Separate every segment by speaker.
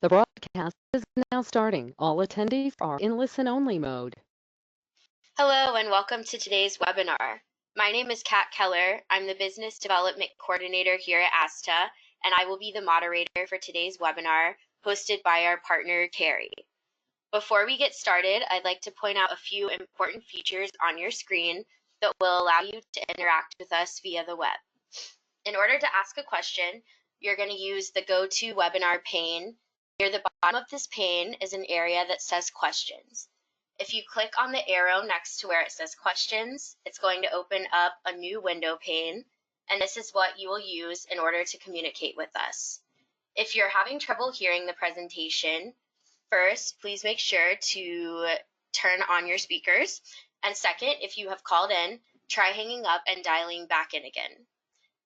Speaker 1: The broadcast is now starting. All attendees are in listen-only mode.
Speaker 2: Hello and welcome to today's webinar. My name is Kat Keller. I'm the Business Development Coordinator here at ASTA, and I will be the moderator for today's webinar hosted by our partner, Carey. Before we get started, I'd like to point out a few important features on your screen that will allow you to interact with us via the web. In order to ask a question, you're going to use the Go to Webinar pane. Near the bottom of this pane is an area that says Questions. If you click on the arrow next to where it says Questions, it's going to open up a new window pane, and this is what you will use in order to communicate with us. If you're having trouble hearing the presentation, first, please make sure to turn on your speakers. And second, if you have called in, try hanging up and dialing back in again.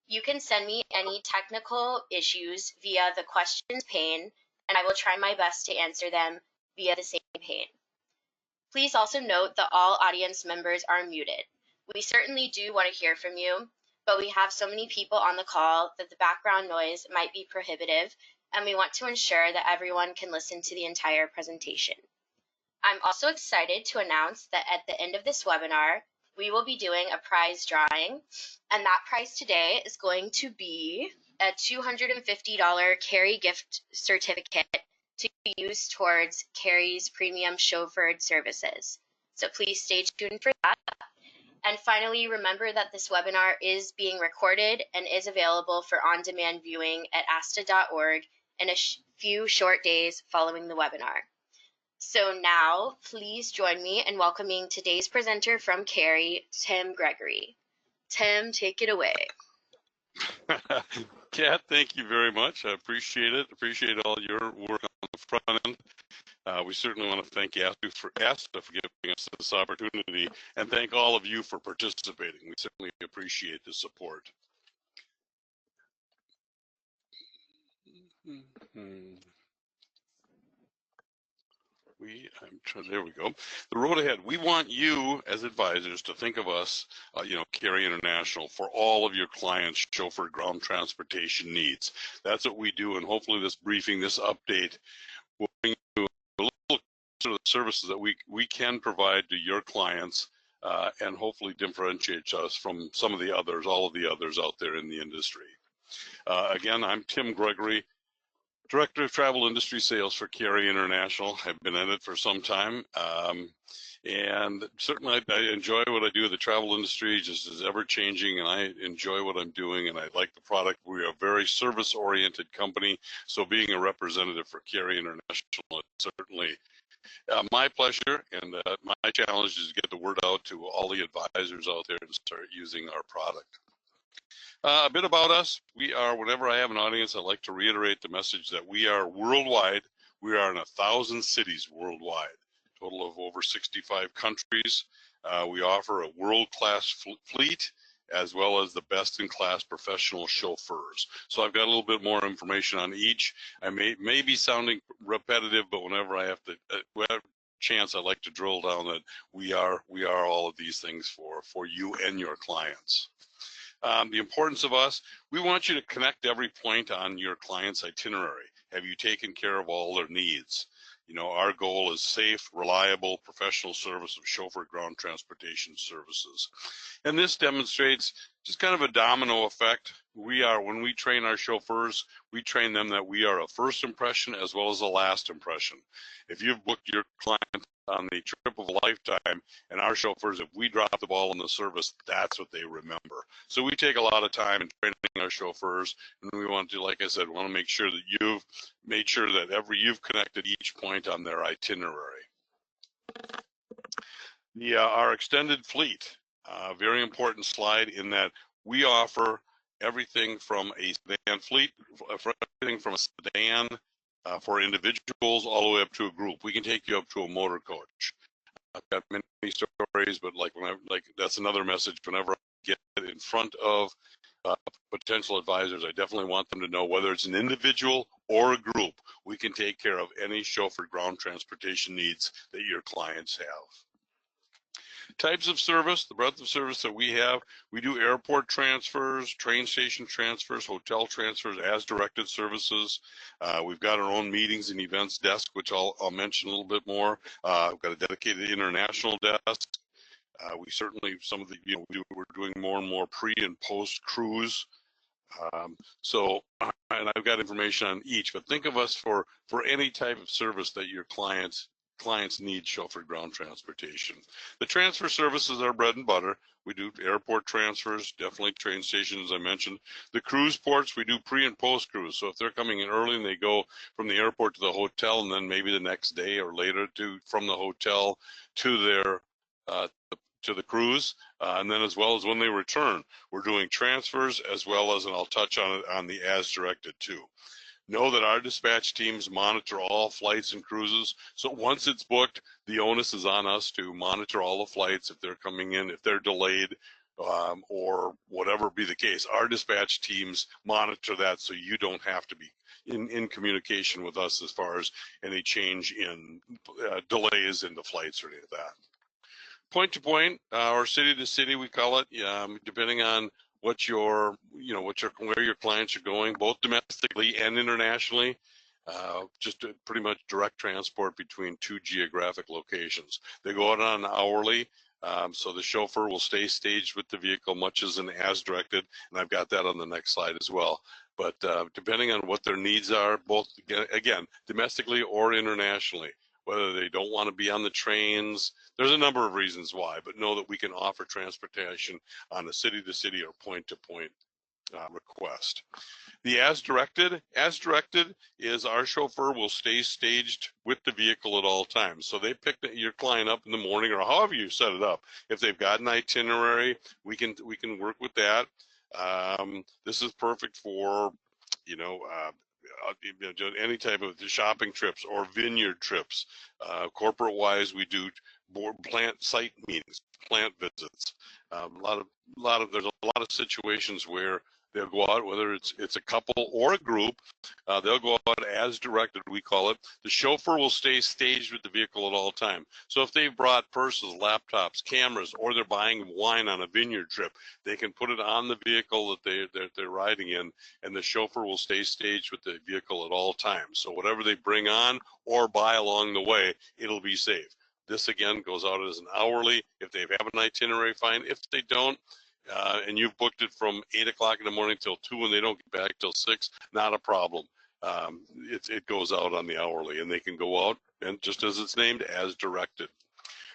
Speaker 2: You can send me any technical issues via the questions pane, and I will try my best to answer them via the same pane. Please also note that all audience members are muted. We certainly do want to hear from you, but we have so many people on the call that the background noise might be prohibitive, and we want to ensure that everyone can listen to the entire presentation. I'm also excited to announce that at the end of this webinar, we will be doing a prize drawing, and that prize today is going to be a $250 Carey gift certificate to be used towards Carey's premium chauffeured services. So please stay tuned for that. And finally, remember that this webinar is being recorded and is available for on-demand viewing at asta.org in a few short days following the webinar. So now, please join me in welcoming today's presenter from Carey, Tim Gregory. Tim, take it away.
Speaker 3: Kat, thank you very much. I appreciate it. Appreciate all your work on the front end. We certainly want to thank ASTA for giving us this opportunity, and thank all of you for participating. We certainly appreciate the support. There we go. The road ahead. We want you as advisors to think of us, Carey International, for all of your clients' chauffeured ground transportation needs. That's what we do, and hopefully this briefing, this update, will bring you a little sort of services that we can provide to your clients, and hopefully differentiate us from some of the others, all of the others out there in the industry. Again, I'm Tim Gregory, Director of Travel Industry Sales for Carey International. I've been in it for some time, and certainly I enjoy what I do. The travel industry just is ever changing, and I enjoy what I'm doing, and I like the product. We are a very service-oriented company, so being a representative for Carey International is certainly my pleasure, and my challenge is to get the word out to all the advisors out there and start using our product. A bit about us. We are, whenever I have an audience, I like to reiterate the message that we are worldwide. We are in 1,000 cities worldwide, total of over 65 countries. We offer a world-class fleet, as well as the best-in-class professional chauffeurs. So I've got a little bit more information on each. I may be sounding repetitive, but whenever I have chance, I like to drill down that we are all of these things for you and your clients. The importance of us, we want you to connect every point on your client's itinerary. Have you taken care of all their needs? Our goal is safe, reliable, professional service of chauffeured ground transportation services. And this demonstrates just kind of a domino effect. When we train our chauffeurs, we train them that we are a first impression as well as a last impression. If you've booked your client on the trip of a lifetime, and our chauffeurs, if we drop the ball in the service, that's what they remember. So we take a lot of time in training our chauffeurs, and we want to, like I said, want to make sure that you've made sure that you've connected each point on their itinerary. Our extended fleet, very important slide in that we offer everything from a sedan fleet, everything from a sedan for individuals all the way up to a group. We can take you up to a motor coach. I've got many stories, but that's another message. Whenever I get in front of potential advisors, I definitely want them to know whether it's an individual or a group, we can take care of any chauffeured ground transportation needs that your clients have. Types of service, the breadth of service that we have, we do airport transfers, train station transfers, hotel transfers, as directed services. We've got our own meetings and events desk, which I'll mention a little bit more. We've got a dedicated international desk. We certainly, some of the, we're doing more and more pre and post cruise. And I've got information on each, but think of us for any type of service that your clients need chauffeured ground transportation. The transfer services are bread and butter. We do airport transfers, definitely train stations, as I mentioned. The cruise ports, we do pre and post cruise. So if they're coming in early and they go from the airport to the hotel, and then maybe the next day or later from the hotel to their to the cruise, and then as well as when they return, we're doing transfers as well as, and I'll touch on it on the as directed too. Know that our dispatch teams monitor all flights and cruises. So once it's booked, the onus is on us to monitor all the flights if they're coming in, if they're delayed, or whatever be the case. Our dispatch teams monitor that, so you don't have to be in communication with us as far as any change in delays in the flights or any of that. Point to point, or city to city, we call it, depending on where your clients are going, both domestically and internationally. Just pretty much direct transport between two geographic locations. They go out on hourly, so the chauffeur will stay staged with the vehicle, much as an as directed, and I've got that on the next slide as well. But depending on what their needs are, both again domestically or internationally, whether they don't want to be on the trains. There's a number of reasons why, but know that we can offer transportation on a city-to-city or point-to-point request. The as directed is our chauffeur will stay staged with the vehicle at all times. So they pick your client up in the morning, or however you set it up. If they've got an itinerary, we can work with that. This is perfect for, any type of shopping trips or vineyard trips. Corporate wise, we do plant site meetings, plant visits. There's a lot of situations where they'll go out, whether it's a couple or a group, they'll go out as directed, we call it. The chauffeur will stay staged with the vehicle at all time. So if they've brought purses, laptops, cameras, or they're buying wine on a vineyard trip, they can put it on the vehicle that they're riding in, and the chauffeur will stay staged with the vehicle at all times. So whatever they bring on or buy along the way, it'll be safe. This again goes out as an hourly. If they have an itinerary, fine. If they don't, and you've booked it from 8 o'clock in the morning till 2 and they don't get back till 6, not a problem. It goes out on the hourly, and they can go out, and just as it's named, as directed.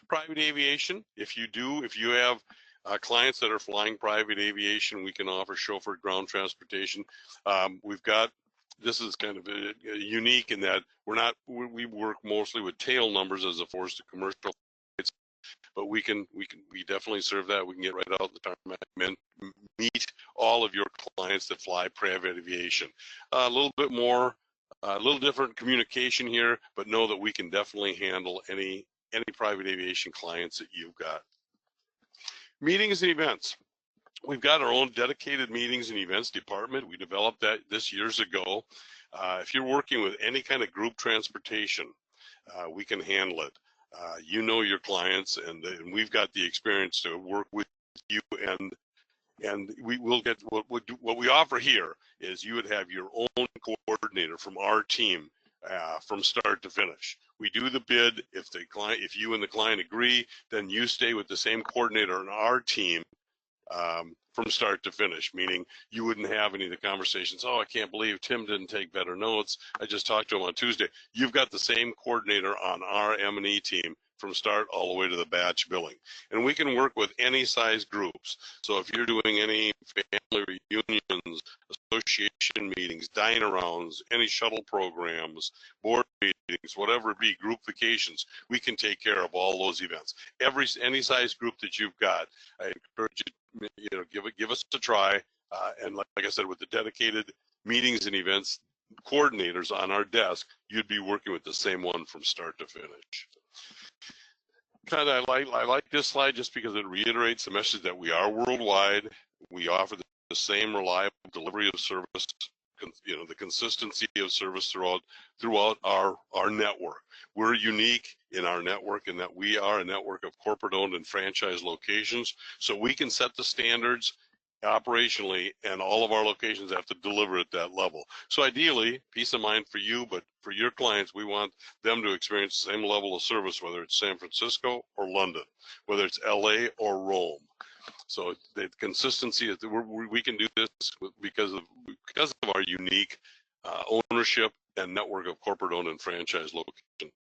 Speaker 3: Private aviation, if you have clients that are flying private aviation, we can offer chauffeured ground transportation. This is kind of unique in that we work mostly with tail numbers as opposed to commercial flights, but we definitely serve that. We can get right out the tarmac and meet all of your clients that fly private aviation. A little bit more, a little different communication here, but know that we can definitely handle any private aviation clients that you've got. Meetings and events. We've got our own dedicated meetings and events department. We developed that this years ago. If you're working with any kind of group transportation, we can handle it. You know your clients, and we've got the experience to work with you, and we will get what we offer here is you would have your own coordinator from our team from start to finish. We do the bid. If you and the client agree, then you stay with the same coordinator on our team from start to finish, meaning you wouldn't have any of the conversations. Oh, I can't believe Tim didn't take better notes. I just talked to him on Tuesday. You've got the same coordinator on our M&E team from start all the way to the batch billing. And we can work with any size groups. So if you're doing any family reunions, association meetings, dine-arounds, any shuttle programs, board meetings, whatever it be, group vacations, we can take care of all those events. Any size group that you've got, I encourage you, give us a try. And like I said, with the dedicated meetings and events coordinators on our desk, you'd be working with the same one from start to finish. I like this slide just because it reiterates the message that we are worldwide. We offer the same reliable delivery of service the consistency of service throughout our network. We're unique in our network in that we are a network of corporate-owned and franchise locations, so we can set the standards operationally, and all of our locations have to deliver at that level. So ideally, peace of mind for you, but for your clients, we want them to experience the same level of service, whether it's San Francisco or London, whether it's LA or Rome. So the consistency is we can do this because of our unique ownership and network of corporate-owned and franchise locations.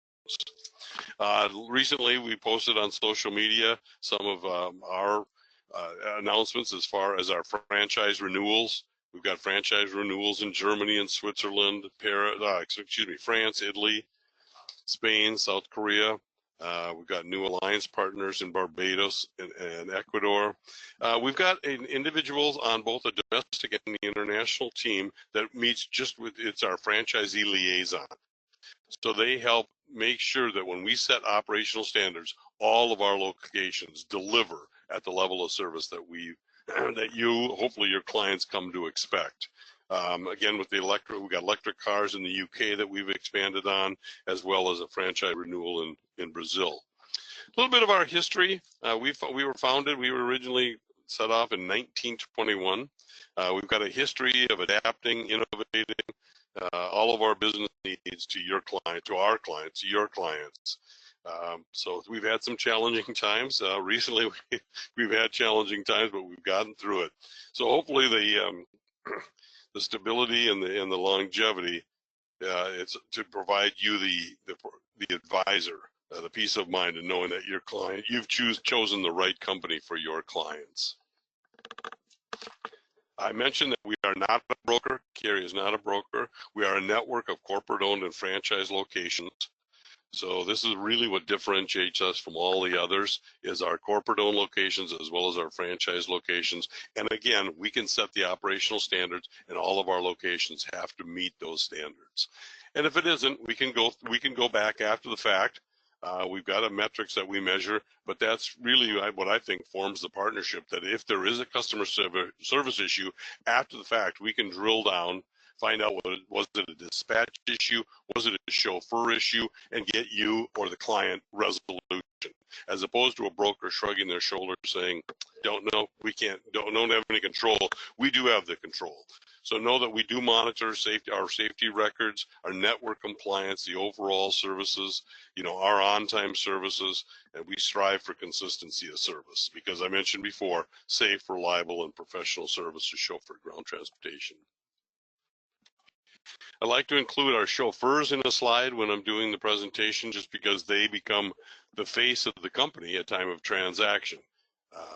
Speaker 3: Recently, we posted on social media some of our announcements as far as our franchise renewals. We've got franchise renewals in Germany and Switzerland, France, Italy, Spain, South Korea. We've got new alliance partners in Barbados and Ecuador. We've got individuals on both the domestic and the international team that meets it's our franchisee liaison. So they help make sure that when we set operational standards, all of our locations deliver at the level of service that hopefully your clients come to expect. Again, with we've got electric cars in the UK that we've expanded on, as well as a franchise renewal in Brazil. A little bit of our history. We were originally set off in 1921. We've got a history of adapting, innovating all of our business needs to your clients. So we've had some challenging times. Recently, we've had challenging times, but we've gotten through it. So hopefully the stability and the longevity, it's to provide you the advisor, the peace of mind, and knowing that your client, you've chosen the right company for your clients. I mentioned that we are not a broker. Carey is not a broker. We are a network of corporate-owned and franchise locations. So this is really what differentiates us from all the others, is our corporate-owned locations as well as our franchise locations. And again, we can set the operational standards, and all of our locations have to meet those standards. And if it isn't, we can go back after the fact. We've got a metrics that we measure, but that's really what I think forms the partnership, that if there is a customer service issue after the fact, we can drill down, find out was it a dispatch issue, was it a chauffeur issue, and get you or the client resolution, as opposed to a broker shrugging their shoulders saying, don't know, don't have any control. We do have the control. So know that we do monitor our safety records, our network compliance, the overall services, our on-time services, and we strive for consistency of service because I mentioned before, safe, reliable, and professional service is Chauffeured ground transportation. I like to include our chauffeurs in a slide when I'm doing the presentation, just because they become the face of the company at time of transaction.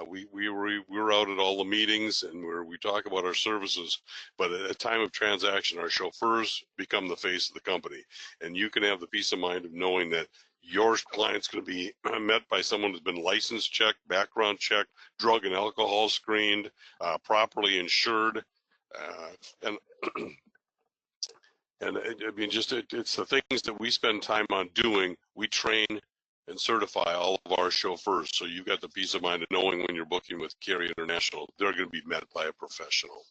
Speaker 3: We're out at all the meetings and we talk about our services, but at time of transaction, our chauffeurs become the face of the company. And you can have the peace of mind of knowing that your client's going to be met by someone who's been license checked, background checked, drug and alcohol screened, properly insured, and and I mean, it's the things that we spend time on doing. We train and certify all of our chauffeurs, so you've got the peace of mind of knowing when you're booking with Carey International, they're going to be met by a professional.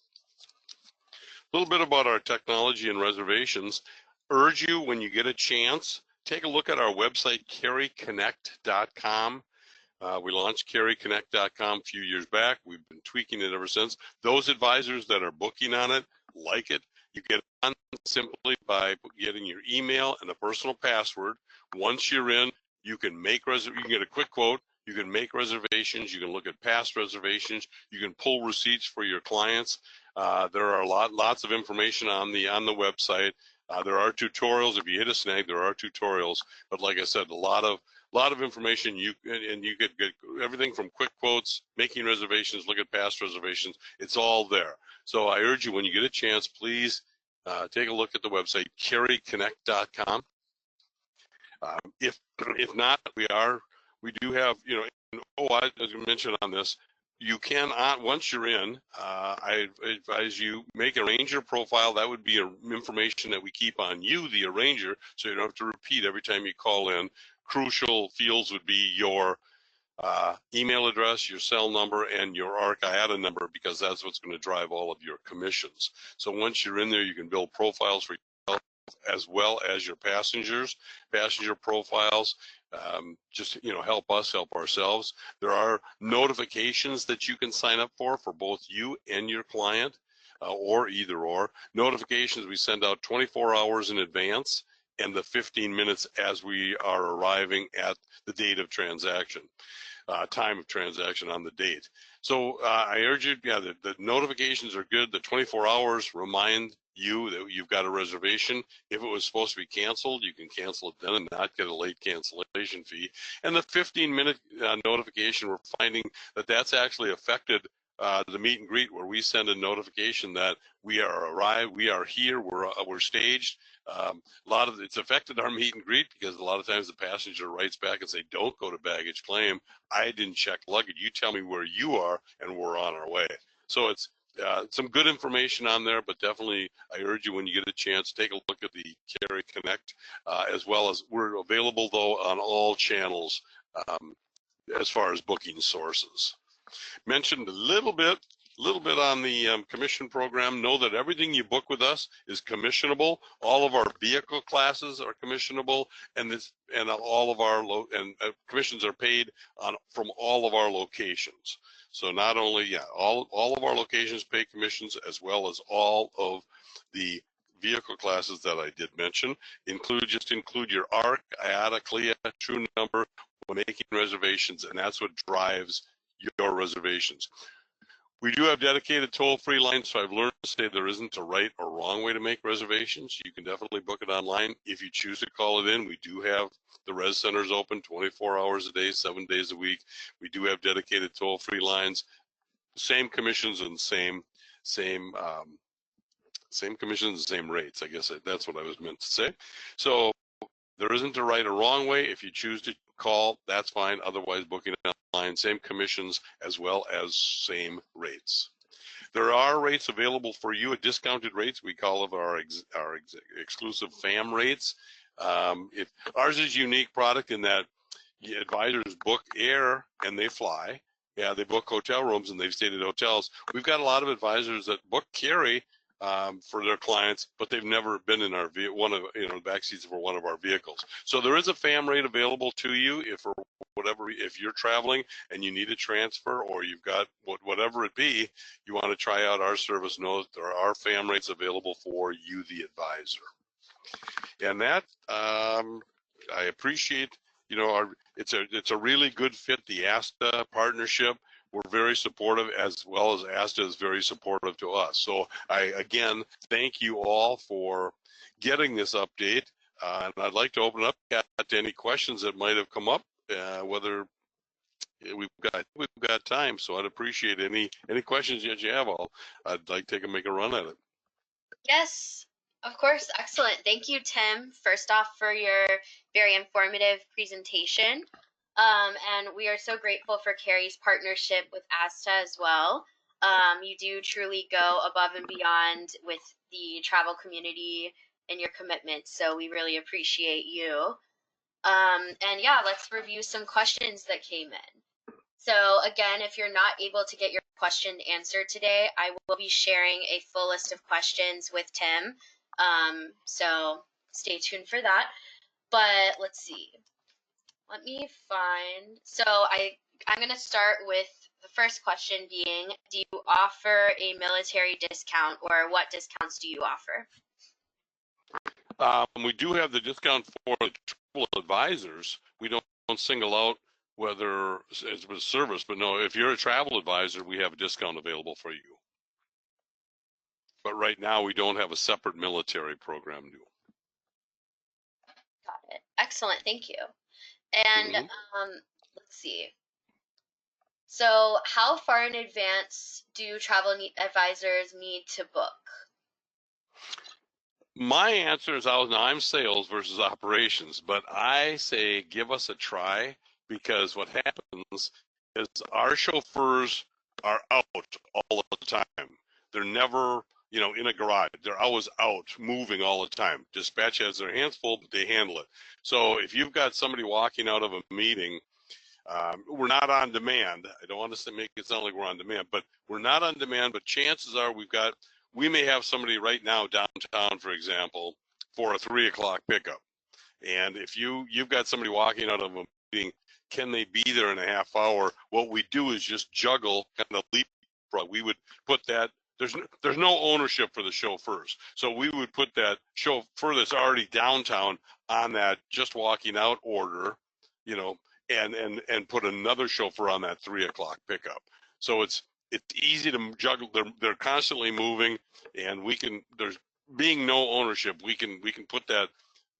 Speaker 3: A little bit about our technology and reservations. Urge you, when you get a chance, take a look at our website, careyconnect.com. We launched careyconnect.com a few years back. We've been tweaking it ever since. Those advisors that are booking on it like it. You get on simply by getting your email and a personal password. Once you're in, you can you can get a quick quote. You can make reservations. You can look at past reservations. You can pull receipts for your clients. There are lots of information on the website. There are tutorials. If you hit a snag, there are tutorials. But like I said, a lot of information. You get everything from quick quotes, making reservations, look at past reservations. It's all there. So I urge you, when you get a chance, please take a look at the website, careyconnect.com. If not, we do have, I was going to mention on this, you can, once you're in, I advise you make arranger profile. That would be information that we keep on you, the arranger, so you don't have to repeat every time you call in. Crucial fields would be your email address, your cell number, and your ARC IATA number, because that's what's going to drive all of your commissions. So once you're in there, you can build profiles for yourself as well as your passengers, passenger profiles. Just, help us help ourselves. There are notifications that you can sign up for both you and your client, or either or. Notifications we send out 24 hours in advance, and the 15 minutes as we are arriving at the date of transaction, time of transaction on the date. So I urge you, the notifications are good. The 24 hours remind you that you've got a reservation. If it was supposed to be canceled, you can cancel it then and not get a late cancellation fee. And the 15-minute notification, we're finding that that's actually affected the meet and greet, where we send a notification that we are arrived, we are here, we're staged. A lot of it's affected our meet and greet, because a lot of times the passenger writes back and say, don't go to baggage claim, I didn't check luggage, you tell me where you are and we're on our way. So it's some good information on there, but definitely I urge you, when you get a chance, take a look at the Carey Connect, as well as we're available though on all channels as far as booking sources. Mentioned a little bit on the commission program. Know that everything you book with us is commissionable. All of our vehicle classes are commissionable, and all of our commissions are paid from all of our locations. So not only, all of our locations pay commissions, as well as all of the vehicle classes that I did mention. Include your ARC, IATA, CLIA, true number when making reservations, and that's what drives your reservations. We do have dedicated toll-free lines, so I've learned to say there isn't a right or wrong way to make reservations. You can definitely book it online. If you choose to call it in, we do have the res centers open 24 hours a day, 7 days a week. We do have dedicated toll-free lines, same commissions and same commissions, same rates. I guess that's what I was meant to say. So there isn't a right or wrong way. If you choose to call, that's fine. Otherwise, booking it online, same commissions as well as same rates. There are rates available for you at discounted rates. We call them our exclusive FAM rates. Ours is a unique product in that advisors book air and they fly. Yeah, they book hotel rooms and they've stayed at hotels. We've got a lot of advisors that book Carey for their clients, but they've never been in our the back seats for one of our vehicles. So there is a FAM rate available to you if you're traveling and you need a transfer, or you've got whatever it be, you want to try out our service. Know that there are FAM rates available for you, the advisor. And that I appreciate. It's a really good fit, the ASTA partnership. We're very supportive, as well as ASTA is very supportive to us. So I, again, thank you all for getting this update. And I'd like to open it up to any questions that might have come up, whether we've got time. So I'd appreciate any questions that you have. I'd like to make a run at it.
Speaker 2: Yes, of course. Excellent. Thank you, Tim, first off, for your very informative presentation. And we are so grateful for Carey's partnership with ASTA as well. You do truly go above and beyond with the travel community and your commitment, so we really appreciate you. And yeah, let's review some questions that came in. So again, if you're not able to get your question answered today, I will be sharing a full list of questions with Tim. So stay tuned for that. But let's see. Let me find. So I'm going to start with the first question being, do you offer a military discount, or what discounts do you offer?
Speaker 3: We do have the discount for the travel advisors. We don't single out whether it's a service, but no, if you're a travel advisor, we have a discount available for you. But right now, we don't have a separate military program.
Speaker 2: Got it. Excellent. Thank you. And let's see. So how far in advance do travel advisors need to book?
Speaker 3: My answer is I'm sales versus operations, but I say give us a try, because what happens is our chauffeurs are out all the time. They're never, in a garage. They're always out moving all the time. Dispatch has their hands full, but they handle it. So if you've got somebody walking out of a meeting We're not on demand. I don't want to make it sound like we're on demand, but we're not on demand. But chances are we may have somebody right now downtown, for example, for a 3 o'clock pickup. And if you've got somebody walking out of a meeting, can they be there in a half hour? What we do is just juggle, kind of leapfrog. We would put that. There's no ownership for the chauffeurs, so we would put that chauffeur that's already downtown on that just walking out order, you know, and put another chauffeur on that 3 o'clock pickup. So it's easy to juggle. They're constantly moving, and there's being no ownership, we can put that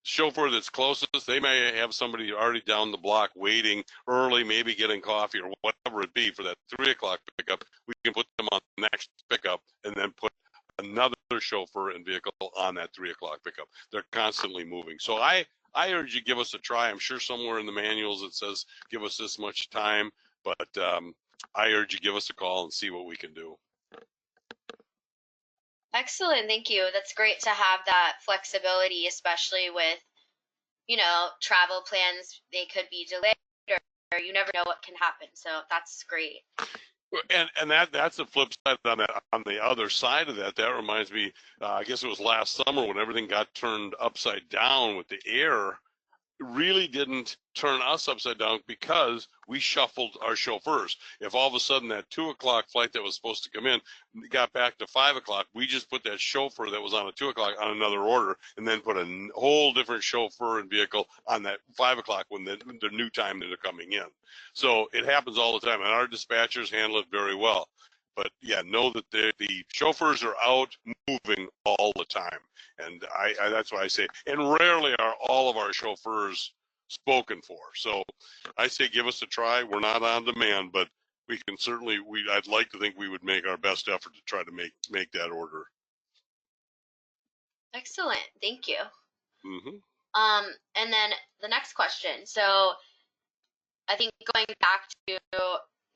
Speaker 3: chauffeur that's closest. They may have somebody already down the block waiting early, maybe getting coffee or whatever it be for that 3 o'clock pickup. We can put them on the next pickup and then put another chauffeur and vehicle on that 3 o'clock pickup. They're constantly moving. So I urge you, give us a try. I'm sure somewhere in the manuals it says give us this much time, but I urge you, give us a call and see what we can do.
Speaker 2: Excellent, thank you. That's great to have that flexibility, especially with, travel plans. They could be delayed, or you never know what can happen. So that's great.
Speaker 3: And that's the flip side on that. On the other side of that, that reminds me. I guess it was last summer when everything got turned upside down with the air. Really didn't turn us upside down because we shuffled our chauffeurs. If all of a sudden that 2 o'clock flight that was supposed to come in got back to 5 o'clock, we just put that chauffeur that was on a 2 o'clock on another order and then put a whole different chauffeur and vehicle on that 5 o'clock when the new time that they're coming in. So it happens all the time, and our dispatchers handle it very well. But yeah, know that the chauffeurs are out moving all the time. And I that's why I say, and rarely are all of our chauffeurs spoken for. So I say give us a try. We're not on demand, but we can certainly, I'd like to think we would make our best effort to try to make that order.
Speaker 2: Excellent, thank you.
Speaker 3: Mm-hmm.
Speaker 2: And then the next question. So I think going back to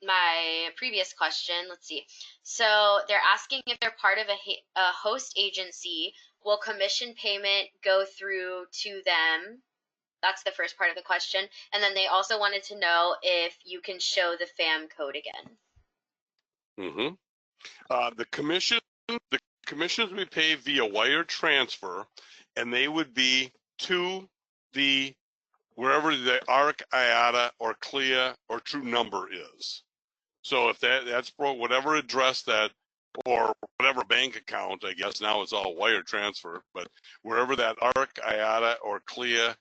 Speaker 2: my previous question, let's see. So they're asking if they're part of a host agency, will commission payment go through to them? That's the first part of the question. And then they also wanted to know if you can show the FAM code again.
Speaker 3: Mm-hmm. The commissions we pay via wire transfer, and they would be to the wherever the ARC, IATA, or CLIA or True Number is. So if that's whatever address that, or whatever bank account, I guess now it's all wire transfer, but wherever that ARC, IATA, or CLIA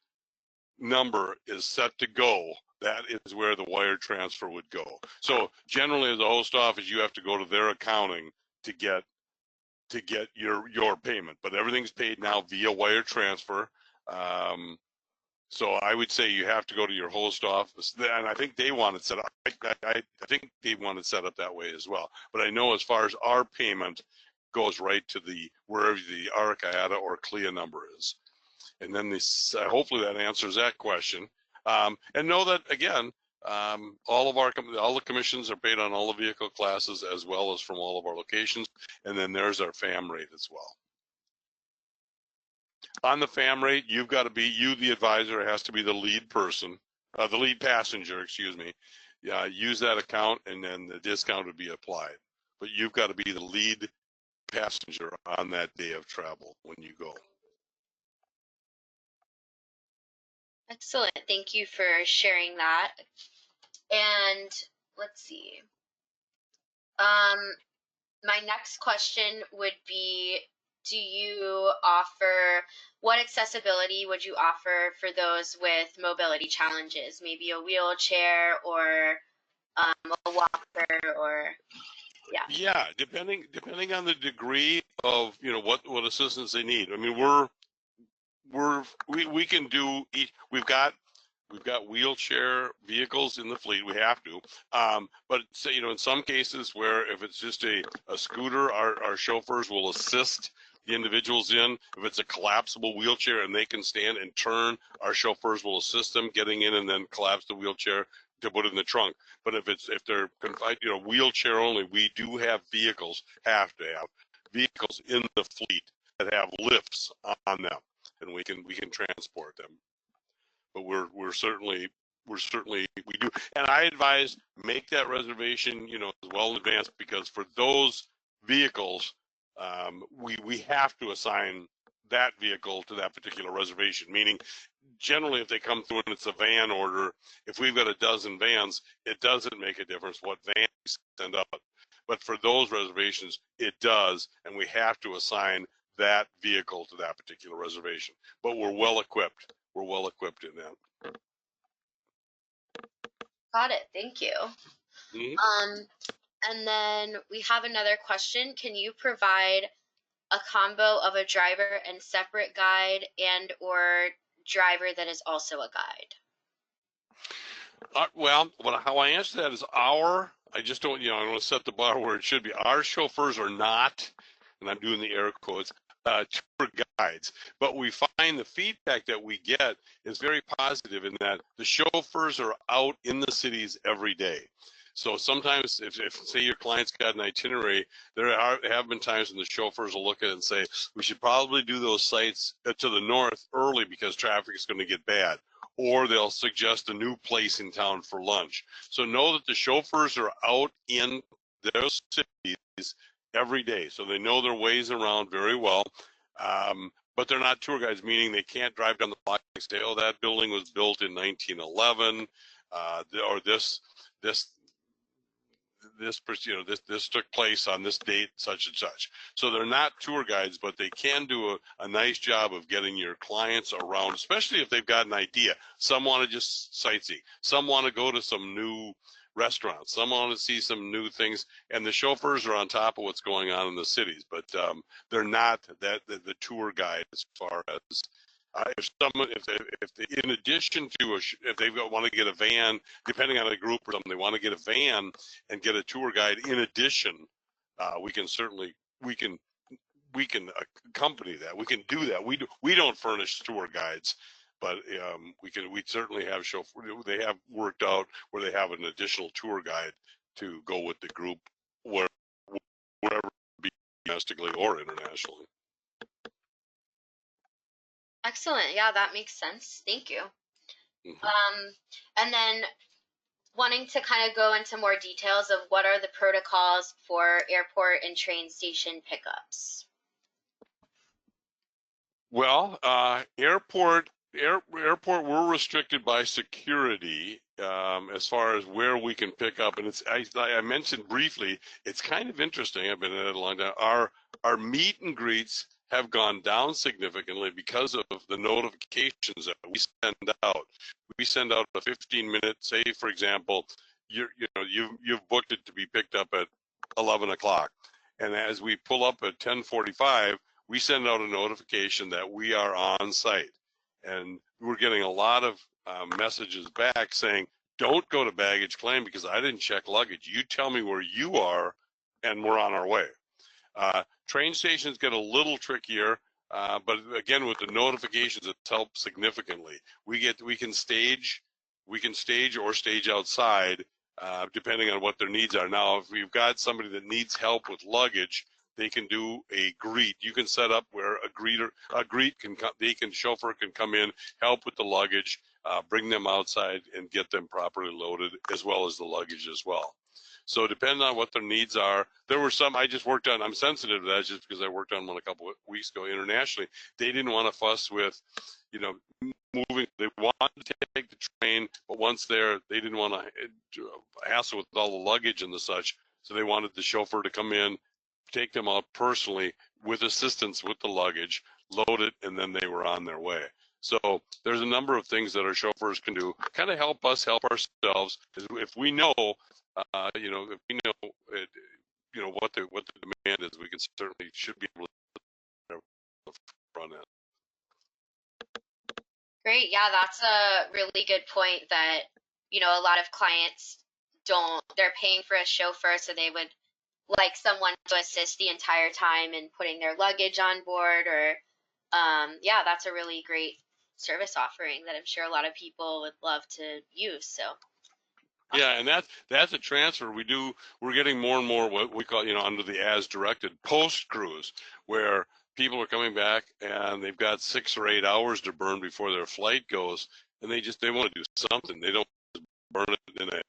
Speaker 3: number is set to go, that is where the wire transfer would go. So generally, as a host office, you have to go to their accounting to get your payment, but everything's paid now via wire transfer. So I would say you have to go to your host office, and I think they want it set up. I think they want it set up that way as well. But I know as far as our payment goes right to wherever the ARC, IATA, or CLIA number is. And then hopefully that answers that question. And know that again, all the commissions are paid on all the vehicle classes as well as from all of our locations. And then there's our FAM rate as well. On the FAM rate, you've got to be, the advisor, has to be the lead person, the lead passenger, excuse me. Use that account, and then the discount would be applied. But you've got to be the lead passenger on that day of travel when you go.
Speaker 2: Excellent. Thank you for sharing that. And let's see. My next question would be, what accessibility would you offer for those with mobility challenges? Maybe a wheelchair or a walker, or yeah.
Speaker 3: Yeah, depending on the degree of what assistance they need. I mean, we can do each. We've got wheelchair vehicles in the fleet. We have to, but say, in some cases where if it's just a scooter, our chauffeurs will assist the individuals in. If it's a collapsible wheelchair and they can stand and turn, our chauffeurs will assist them getting in and then collapse the wheelchair to put it in the trunk. But if they're confined, wheelchair only, we do have have to have vehicles in the fleet that have lifts on them, and we can transport them. But we're certainly we do. And I advise make that reservation, as well in advance, because for those vehicles, we have to assign that vehicle to that particular reservation. Meaning, generally, if they come through and it's a van order, if we've got a dozen vans, it doesn't make a difference what van we send out. But for those reservations, it does, and we have to assign that vehicle to that particular reservation. But we're well equipped. We're well equipped in that.
Speaker 2: Got it. Thank you.
Speaker 3: Mm-hmm.
Speaker 2: And then we have another question. Can you provide a combo of a driver and separate guide and or driver that is also a guide?
Speaker 3: Well, how I answer that is I just don't, I want to set the bar where it should be. Our chauffeurs are not, and I'm doing the air quotes, tour guides. But we find the feedback that we get is very positive in that the chauffeurs are out in the cities every day. So sometimes if say your client's got an itinerary, have been times when the chauffeurs will look at it and say, we should probably do those sites to the north early because traffic is going to get bad. Or they'll suggest a new place in town for lunch. So know that the chauffeurs are out in their cities every day. So they know their ways around very well. But they're not tour guides, meaning they can't drive down the block and say, oh, that building was built in 1911, or this took place on this date, such and such. So they're not tour guides, but they can do a nice job of getting your clients around, especially if they've got an idea. Some want to just sightsee. Some want to go to some new restaurants. Some want to see some new things. And the chauffeurs are on top of what's going on in the cities, but they're not the tour guide as far as if in addition to if they want to get a van, depending on a group or something, they want to get a van and get a tour guide in addition, we can accompany that. We can do that. We don't furnish tour guides, but we certainly have they have worked out where they have an additional tour guide to go with the group wherever, be domestically or internationally.
Speaker 2: Excellent. Yeah, that makes sense. Thank you.
Speaker 3: Mm-hmm.
Speaker 2: And then wanting to kind of go into more details of what are the protocols for airport and train station pickups.
Speaker 3: Well, airport, we're restricted by security as far as where we can pick up. And I mentioned briefly, it's kind of interesting. I've been at it a long time. Our meet and greets have gone down significantly because of the notifications that we send out. We send out a 15-minute, say, for example, you've booked it to be picked up at 11 o'clock. And as we pull up at 10:45, we send out a notification that we are on site. And we're getting a lot of messages back saying, don't go to baggage claim because I didn't check luggage. You tell me where you are and we're on our way. Train stations get a little trickier, but again, with the notifications, it's helped significantly. We can stage or stage outside, depending on what their needs are. Now, if we've got somebody that needs help with luggage, they can do a greet. You can set up where chauffeur can come in, help with the luggage, bring them outside and get them properly loaded, as well as the luggage as well. So depending on what their needs are, there were some I just worked on. I'm sensitive to that just because I worked on one a couple of weeks ago internationally. They didn't want to fuss with, moving. They wanted to take the train, but once there, they didn't want to hassle with all the luggage and the such. So they wanted the chauffeur to come in, take them out personally with assistance with the luggage, load it, and then they were on their way. So there's a number of things that our chauffeurs can do, kind of help us help ourselves. If we know, if we know what the demand is, we should be able to run it.
Speaker 2: Great. Yeah, that's a really good point that, a lot of clients they're paying for a chauffeur, so they would like someone to assist the entire time in putting their luggage on board or, yeah, that's a really great service offering that I'm sure a lot of people would love to use. So.
Speaker 3: Yeah, and that's a transfer. We're getting more and more what we call, under the as directed post cruise, where people are coming back and they've got 6 or 8 hours to burn before their flight goes, and they want to do something. They don't burn it in a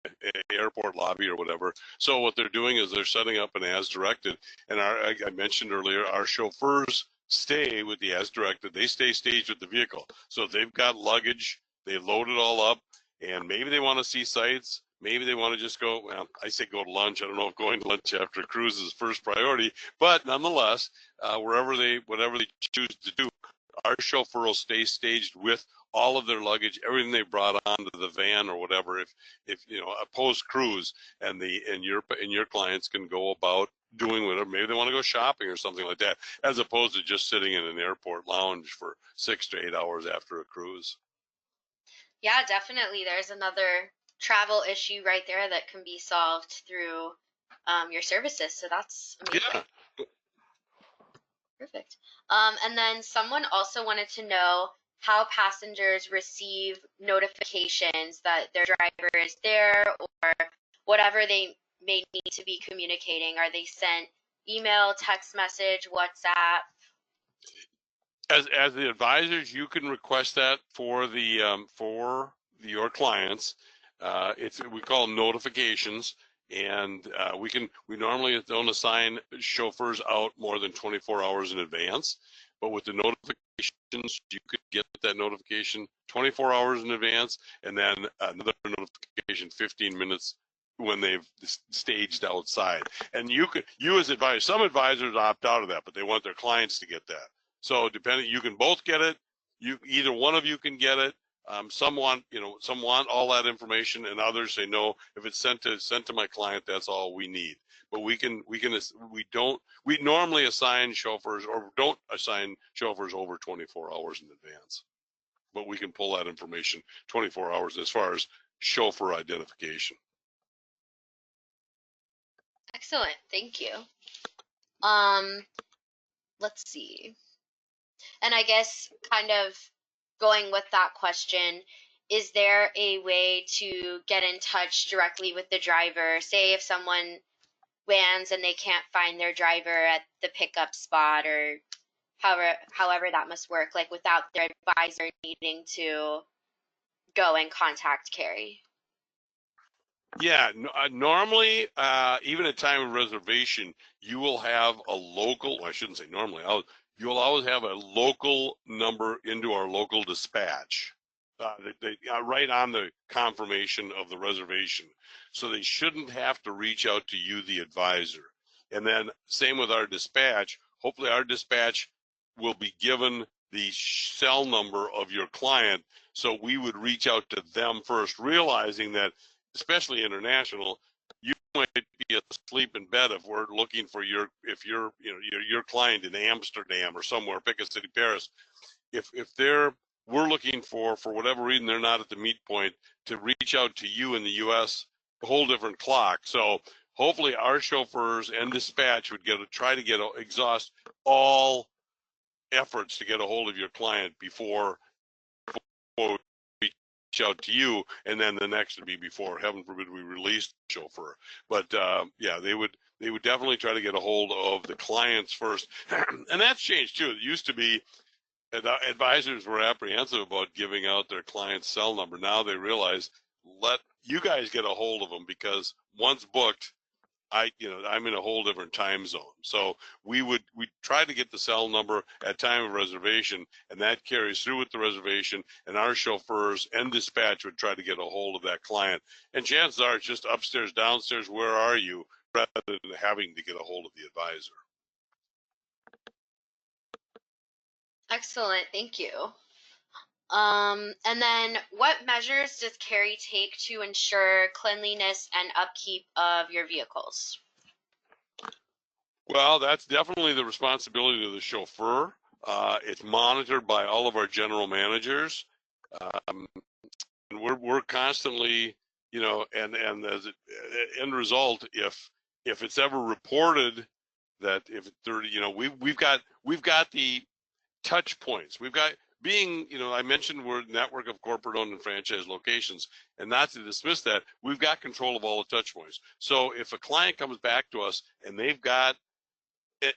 Speaker 3: airport lobby or whatever. So what they're doing is they're setting up an as directed. And I mentioned earlier, our chauffeurs stay with the as directed. They stay staged with the vehicle. So if they've got luggage, they load it all up, and maybe they want to see sights. Maybe they want to just go, well, I say go to lunch. I don't know if going to lunch after a cruise is first priority, but nonetheless, whatever they choose to do, our chauffeur will stay staged with all of their luggage, everything they brought onto the van or whatever. If you know, a post cruise, and your clients can go about doing whatever. Maybe they want to go shopping or something like that, as opposed to just sitting in an airport lounge for 6 to 8 hours after a cruise.
Speaker 2: Yeah, definitely. There's another travel issue right there that can be solved through your services. So that's amazing.
Speaker 3: Yeah.
Speaker 2: Perfect. And then someone also wanted to know how passengers receive notifications that their driver is there, or whatever they may need to be communicating. Are they sent email, text message, WhatsApp?
Speaker 3: As the advisors, you can request that for your clients. We call them notifications, and we normally don't assign chauffeurs out more than 24 hours in advance. But with the notifications, you could get that notification 24 hours in advance, and then another notification 15 minutes when they've staged outside. And you as advisors, some advisors opt out of that, but they want their clients to get that. So depending, you can both get it. Either one of you can get it. Some want all that information, and others say no. If it's sent to my client, that's all we need. But we normally assign chauffeurs, or don't assign chauffeurs over 24 hours in advance. But we can pull that information 24 hours as far as chauffeur identification.
Speaker 2: Excellent, thank you. Let's see. And I guess kind of going with that question, is there a way to get in touch directly with the driver? Say if someone lands and they can't find their driver at the pickup spot, or however that must work, like without their advisor needing to go and contact Carey.
Speaker 3: Yeah, normally, even at time of reservation, you will have a local, well, I shouldn't say normally, you'll always have a local number into our local dispatch, right on the confirmation of the reservation. So they shouldn't have to reach out to you, the advisor. And then same with our dispatch. Hopefully our dispatch will be given the cell number of your client. So we would reach out to them first, realizing that, especially international, you might be asleep in bed if we're looking for your client in Amsterdam or somewhere, pick a city, Paris. If we're looking for whatever reason they're not at the meet point, to reach out to you in the U.S., a whole different clock. So hopefully our chauffeurs and dispatch would try to exhaust all efforts to get a hold of your client before we reach out to you, and then the next would be before, heaven forbid, we release the chauffeur. But yeah, they would definitely try to get a hold of the clients first. And that's changed too. It used to be advisors were apprehensive about giving out their client's cell number. Now they realize, let you guys get a hold of them, because once booked, I'm in a whole different time zone. So we try to get the cell number at time of reservation, and that carries through with the reservation, and our chauffeurs and dispatch would try to get a hold of that client. And chances are it's just upstairs, downstairs, where are you, rather than having to get a hold of the advisor.
Speaker 2: Excellent, thank you. And then what measures does Carey take to ensure cleanliness and upkeep of your vehicles?
Speaker 3: Well, that's definitely the responsibility of the chauffeur. It's monitored by all of our general managers, and we're constantly, and as an end result, if it's ever reported that if 30, we've got the touch points. We've got, I mentioned we're a network of corporate-owned and franchise locations, and not to dismiss that, we've got control of all the touch points. So if a client comes back to us and they've got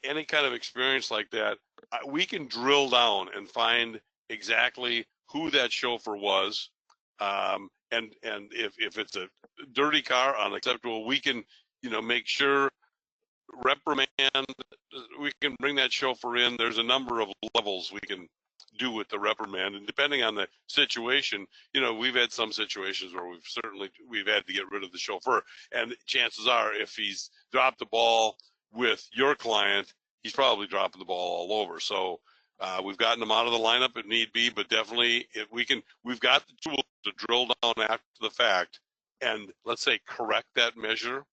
Speaker 3: any kind of experience like that, we can drill down and find exactly who that chauffeur was. and if it's a dirty car, unacceptable, we can, make sure, reprimand, we can bring that chauffeur in. There's a number of levels we can do with the reprimand, and depending on the situation, we've had some situations where we've had to get rid of the chauffeur, and chances are if he's dropped the ball with your client, he's probably dropping the ball all over. So we've gotten him out of the lineup if need be, but definitely we've got the tools to drill down after the fact and, let's say, correct that measure.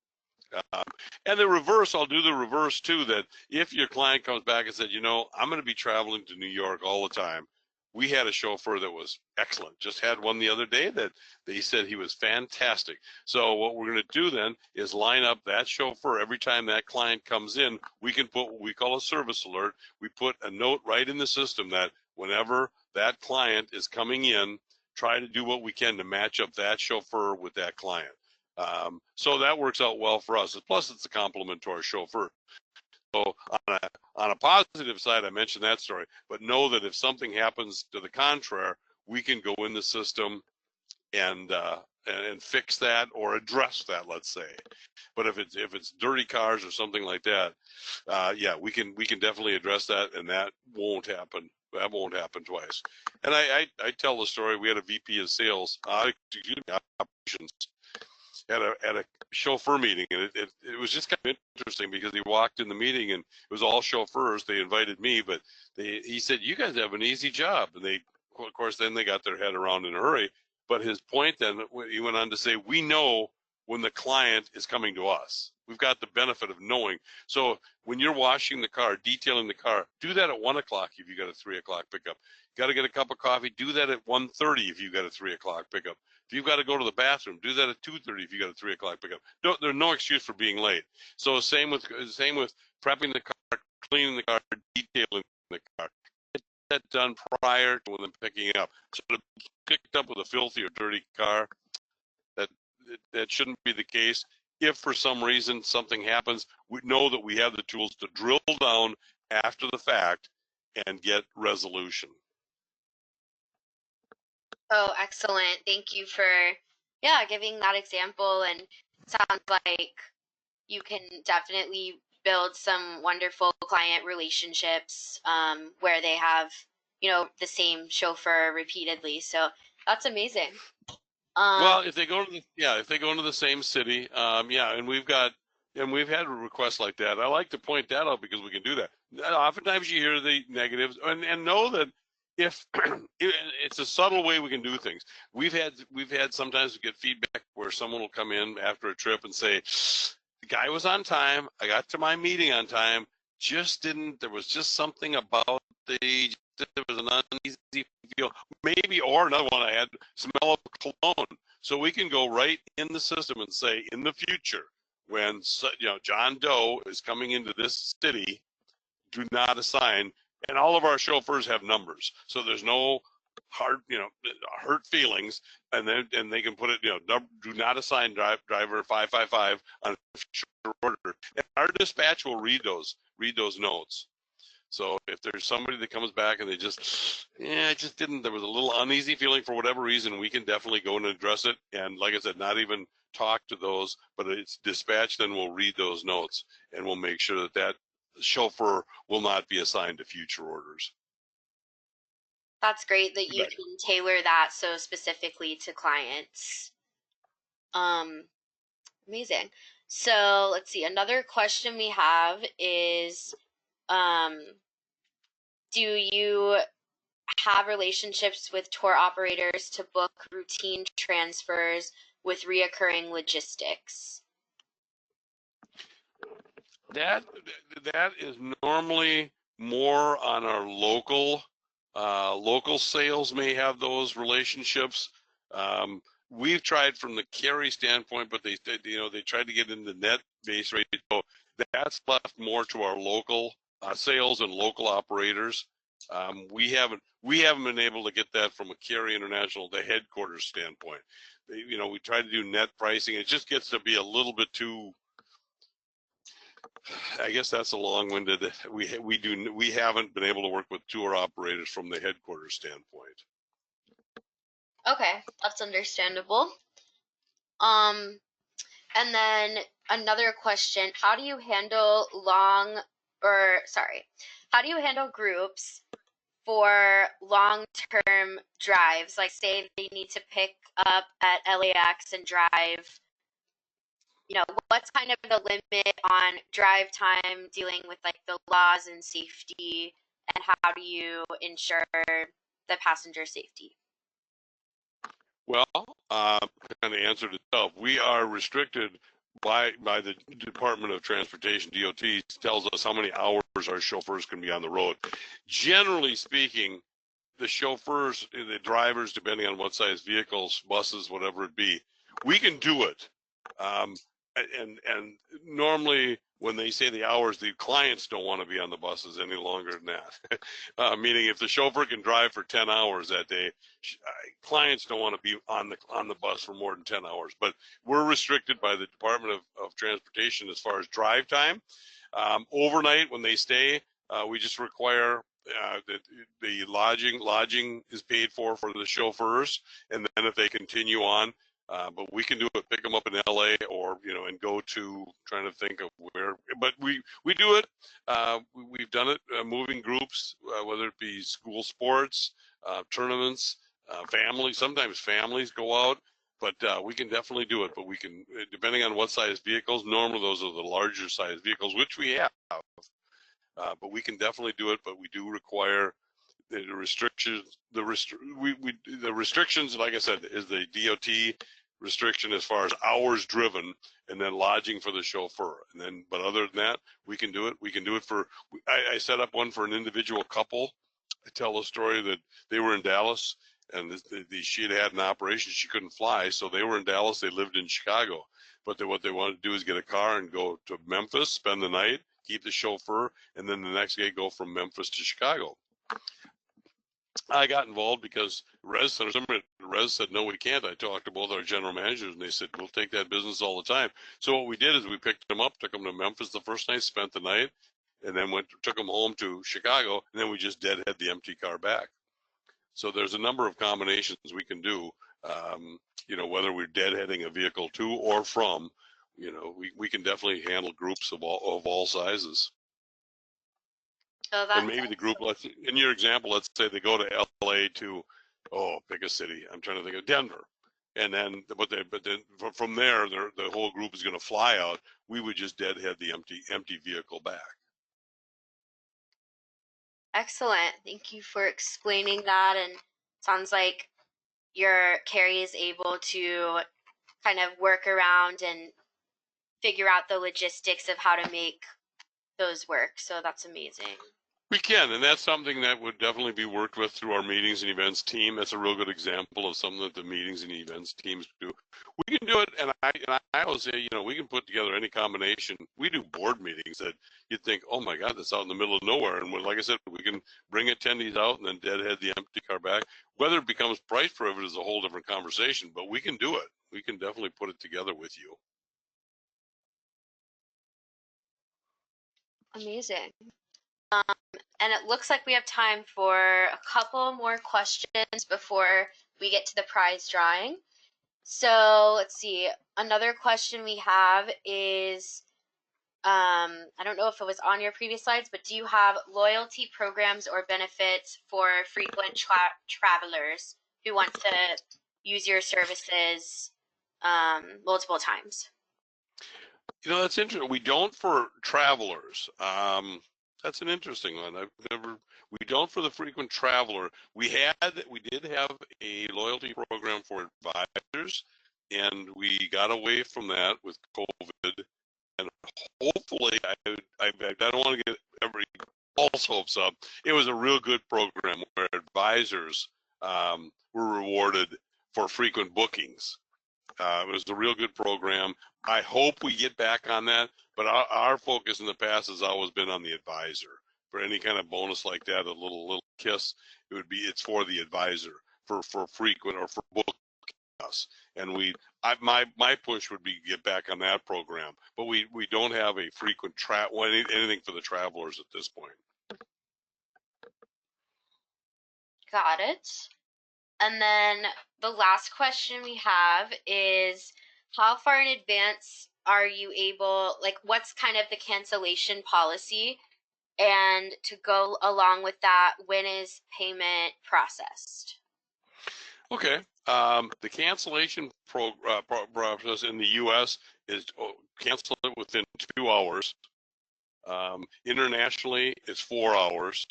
Speaker 3: Um, and the reverse, I'll do the reverse too, that if your client comes back and said, I'm going to be traveling to New York all the time. We had a chauffeur that was excellent. Just had one the other day that they said he was fantastic. So what we're going to do then is line up that chauffeur every time that client comes in. We can put what we call a service alert. We put a note right in the system that whenever that client is coming in, try to do what we can to match up that chauffeur with that client. So that works out well for us. Plus, it's a compliment to our chauffeur. So on a positive side, I mentioned that story, but know that if something happens to the contrary, we can go in the system and fix that or address that, let's say. But if it's dirty cars or something like that, yeah, we can definitely address that, and that won't happen. That won't happen twice. And I tell the story. We had a VP of sales, operations, at a chauffeur meeting, and it was just kind of interesting because he walked in the meeting and it was all chauffeurs. They invited me, but he said, "You guys have an easy job," and of course, then they got their head around in a hurry. But his point then, he went on to say, "We know when the client is coming to us. We've got the benefit of knowing. So when you're washing the car, detailing the car, do that at 1 o'clock if you got a 3 o'clock pickup. Got to get a cup of coffee, do that at 1:30 if you got a 3 o'clock pickup. If you've got to go to the bathroom, do that at 2:30 if you got a 3 o'clock pickup. No, there's no excuse for being late. So same with prepping the car, cleaning the car, detailing the car. Get that done prior to when they're picking up. So to be picked up with a filthy or dirty car, that shouldn't be the case. If for some reason something happens, we know that we have the tools to drill down after the fact and get resolution.
Speaker 2: Oh, excellent. Thank you for, giving that example. And sounds like you can definitely build some wonderful client relationships where they have, the same chauffeur repeatedly. So that's amazing.
Speaker 3: Well, if they go into the same city, and we've had requests like that. I like to point that out because we can do that. Oftentimes you hear the negatives, and know that if it's a subtle way we can do things. We've had sometimes we get feedback where someone will come in after a trip and say, the guy was on time, I got to my meeting on time, there was just something about there was an uneasy feel, maybe, or another one, I had smell of cologne. So we can go right in the system and say, in the future, when John Doe is coming into this city, do not assign. And all of our chauffeurs have numbers, so there's no hurt feelings. And they can put it, do not assign driver 555 on a future order. And our dispatch will read those notes. So if there's somebody that comes back and I just didn't, there was a little uneasy feeling for whatever reason, we can definitely go and address it. And like I said, not even talk to those, but it's dispatch, then we'll read those notes and we'll make sure that chauffeur will not be assigned to future orders.
Speaker 2: That's great that you can tailor that so specifically to clients. Amazing. So let's see. Another question we have is, do you have relationships with tour operators to book routine transfers with reoccurring logistics?
Speaker 3: That is normally more on our local sales may have those relationships. We've tried from the Carey standpoint, but they tried to get into net base rate. So that's left more to our local sales and local operators. We haven't been able to get that from a Carey International, the headquarters standpoint. We try to do net pricing. It just gets to be a little bit too. I guess that's a long-winded. We haven't been able to work with tour operators from the headquarters standpoint.
Speaker 2: Okay, that's understandable. Um, and then another question, how do you handle how do you handle groups for long-term drives? Like say they need to pick up at LAX and drive, what's kind of the limit on drive time dealing with like the laws and safety, and how do you ensure the passenger safety?
Speaker 3: Well, kind of answered itself. We are restricted by the Department of Transportation. DOT tells us how many hours our chauffeurs can be on the road. Generally speaking, the chauffeurs, the drivers, depending on what size vehicles, buses, whatever it be, we can do it. Um, and normally when they say the hours, the clients don't want to be on the buses any longer than that. Meaning, if the chauffeur can drive for 10 hours that day, clients don't want to be on the bus for more than 10 hours. But we're restricted by the Department of Transportation as far as drive time. Overnight, when they stay, we just require that the lodging is paid for the chauffeurs, and then if they continue on, but we can do it, pick them up in LA, or and go to, trying to think of where, but we do it. We've done it, moving groups, whether it be school sports, tournaments, sometimes families go out. But we can definitely do it. But we can, depending on what size vehicles. Normally, those are the larger size vehicles, which we have. But we can definitely do it. But we do require the restrictions. The restrictions, like I said, is the DOT restriction as far as hours driven, and then lodging for the chauffeur. And then, but other than that, we can do it. We can do it for. I set up one for an individual couple. I tell a story that they were in Dallas, and she had an operation. She couldn't fly, so they were in Dallas. They lived in Chicago, but what they wanted to do is get a car and go to Memphis, spend the night, keep the chauffeur, and then the next day go from Memphis to Chicago. I got involved because Res said, no, we can't. I talked to both our general managers, and they said, we'll take that business all the time. So what we did is we picked them up, took them to Memphis the first night, spent the night, and then took them home to Chicago, and then we just deadhead the empty car back. So there's a number of combinations we can do, whether we're deadheading a vehicle to or from, we can definitely handle groups of all sizes.
Speaker 2: So
Speaker 3: And maybe the group, in your example, let's say they go to LA to, pick a city. I'm trying to think of Denver. And then, but then from there, the whole group is going to fly out. We would just deadhead the empty vehicle back.
Speaker 2: excellent. Thank you for explaining that. And sounds like your Carey is able to kind of work around and figure out the logistics of how to make those work. So that's amazing.
Speaker 3: We can, and that's something that would definitely be worked with through our meetings and events team. That's a real good example of something that the meetings and events teams do. We can do it, and I always say, we can put together any combination. We do board meetings that you'd think, oh my God, that's out in the middle of nowhere. And like I said, we can bring attendees out and then deadhead the empty car back. Whether it becomes price prohibitive is a whole different conversation, but we can do it. We can definitely put it together with you.
Speaker 2: Amazing. And it looks like we have time for a couple more questions before we get to the prize drawing. So let's see. Another question we have is, I don't know if it was on your previous slides, but do you have loyalty programs or benefits for frequent travelers who want to use your services multiple times?
Speaker 3: That's interesting. We don't for travelers. That's an interesting one. We don't for the frequent traveler. We did have a loyalty program for advisors, and we got away from that with COVID. And hopefully, I don't want to get every false hopes up. It was a real good program where advisors were rewarded for frequent bookings. It was a real good program. I hope we get back on that, but our focus in the past has always been on the advisor. For any kind of bonus like that, a little kiss, it's for the advisor for frequent or for booking us. And my push would be to get back on that program, but we don't have a frequent anything for the travelers at this point.
Speaker 2: Got it. And then the last question we have is, how far in advance are you able, like, what's kind of the cancellation policy? And to go along with that, when is payment processed?
Speaker 3: Okay. The cancellation process in the U.S. is cancel it within 2 hours. Internationally, it's 4 hours.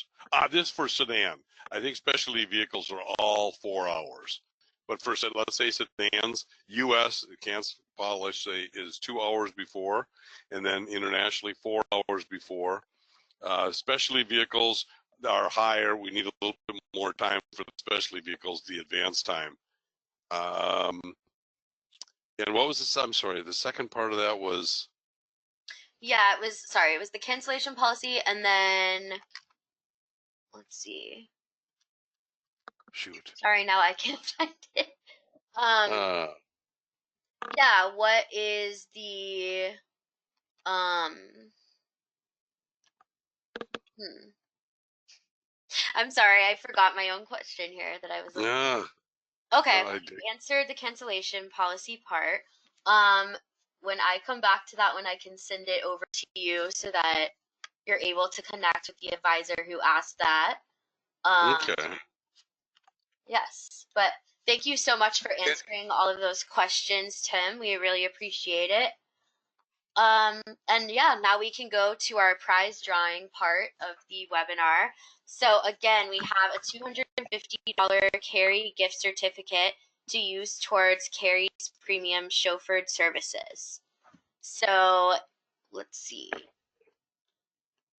Speaker 3: This for sedan. I think specialty vehicles are all 4 hours. But for, let's say, sedans, U.S. cancel policy is 2 hours before, and then internationally 4 hours before. Specialty vehicles are higher. We need a little bit more time for the specialty vehicles, the advanced time. And what was this? I'm sorry, the second part of that was?
Speaker 2: Yeah, it was the cancellation policy, and then, let's see.
Speaker 3: Shoot.
Speaker 2: Sorry, now I can't find it. Yeah, what is the, I'm sorry, I forgot my own question here that I was looking at. Okay,
Speaker 3: I
Speaker 2: answered the cancellation policy part. When I come back to that one, I can send it over to you so that you're able to connect with the advisor who asked that.
Speaker 3: Okay.
Speaker 2: Yes, but thank you so much for answering all of those questions, Tim. We really appreciate it. And yeah, now we can go to our prize drawing part of the webinar. So again, we have a $250 Carey gift certificate to use towards Carey's premium chauffeured services. So let's see.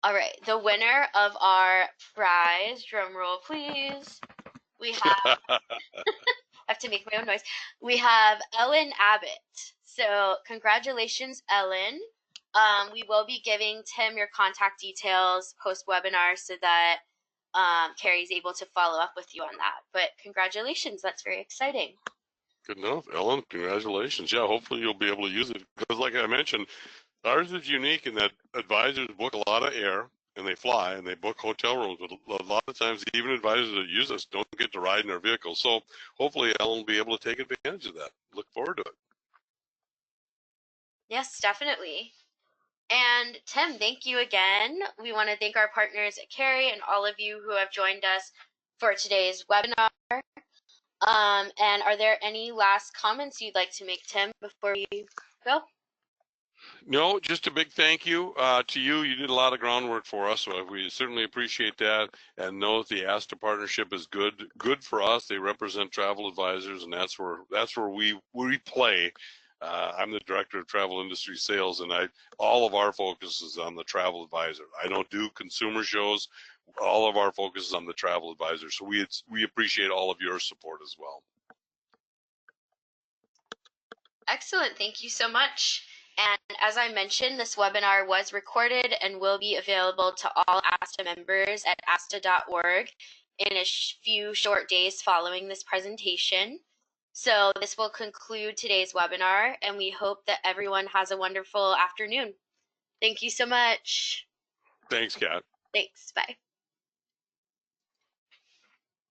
Speaker 2: All right, the winner of our prize, drum roll please. We have, I have to make my own noise. We have Ellen Abbott. So congratulations, Ellen. We will be giving Tim your contact details post-webinar so that Carey's able to follow up with you on that. But congratulations, that's very exciting.
Speaker 3: Good enough, Ellen. Congratulations. Yeah, hopefully you'll be able to use it because, like I mentioned, ours is unique in that advisors book a lot of air and they fly and they book hotel rooms. But a lot of times, even advisors that use us don't get to ride in our vehicles. So hopefully, Ellen will be able to take advantage of that. Look forward to it.
Speaker 2: Yes, definitely. And Tim, thank you again. We want to thank our partners at Carey and all of you who have joined us for today's webinar. And are there any last comments you'd like to make, Tim, before we go?
Speaker 3: No, just a big thank you to you. You did a lot of groundwork for us, so we certainly appreciate that. And know that the ASTA partnership is good for us. They represent travel advisors, and that's where we play. I'm the director of travel industry sales, and all of our focus is on the travel advisor. I don't do consumer shows. All of our focus is on the travel advisor. So we appreciate all of your support as well.
Speaker 2: Excellent. Thank you so much. And as I mentioned, this webinar was recorded and will be available to all ASTA members at asta.org in a few short days following this presentation. So this will conclude today's webinar, and we hope that everyone has a wonderful afternoon. Thank you so much.
Speaker 3: Thanks, Kat.
Speaker 2: Thanks. Bye.